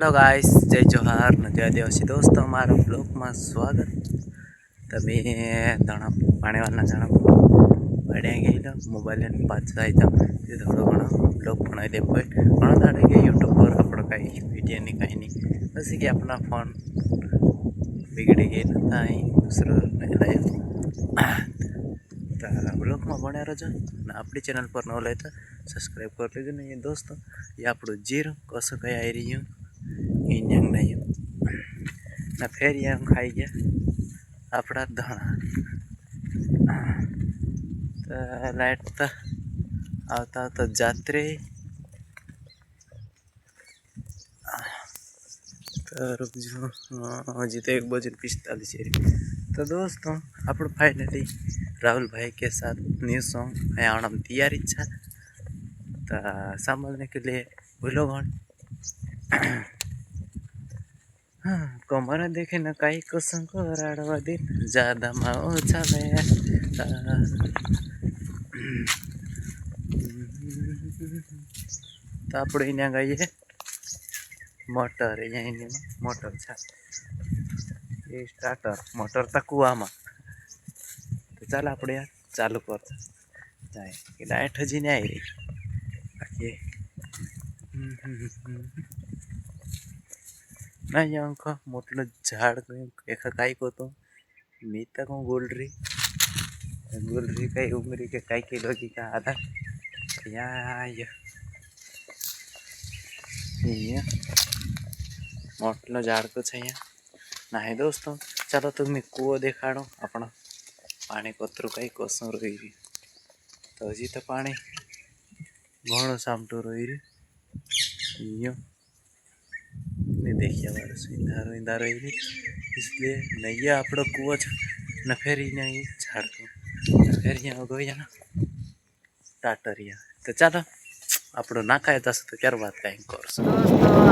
Hello guys, जय जोहार न जय आदिवासी दोस्तों, हमारा ब्लॉग में स्वागत। तभी धणा पाने वाला जणा बढ़िया गई मोबाइल पाच जाता थोड़ा घना ब्लॉग बनाई दे घना दाड़े गए यूट्यूब पर अपना कहीं वीडियो नहीं कहीं नहीं बस कि अपना फोन बिगड़ी गई ना दूसरा ब्लॉग में बने रहो ना अपनी चैनल पर न ले तो सब्सक्राइब कर लीजिए नहीं दोस्तों। ये आप जीरो कसो कहीं आई रही हूँ इन नहीं ना फिर ये खाई गया अपना धणा तो लाइट तो आता तो जात्रे तो रुक जो हजी तो 1:45 तो दोस्तों आप फाइनली राहुल भाई के साथ न्यू सॉन्ग आने में तैयारी था तो संभालने के लिए भूलो गण कमर देखे न कई कसम को दिन ज्यादा माओ चले तो आप गई मोटर मोटर छा ये स्टार्टर मोटर तो कुआ में तो चल आप चालू कर जाए कि लाइट हजी नहीं आई रही बाकी नहीं अंक मोटल झाड़ एका काई को तो मी तक गोल्डरी कई उमरी के कई किलो की का आधा मोटलो झाड़ तो छे ना है दोस्तों। चलो तुम्हें कुओ देखाड़ो अपना पानी कोतरू कई कसम रही तो हजी तो पानी घणो सामटू रही देखिए इंधारो इंधारो इसलिए नहीं आप कुओ न फिर झाड़ को फिर गो ना टाटरिया तो चलो आप ना खाए दस तो क्या बात कहीं कर दोस्तों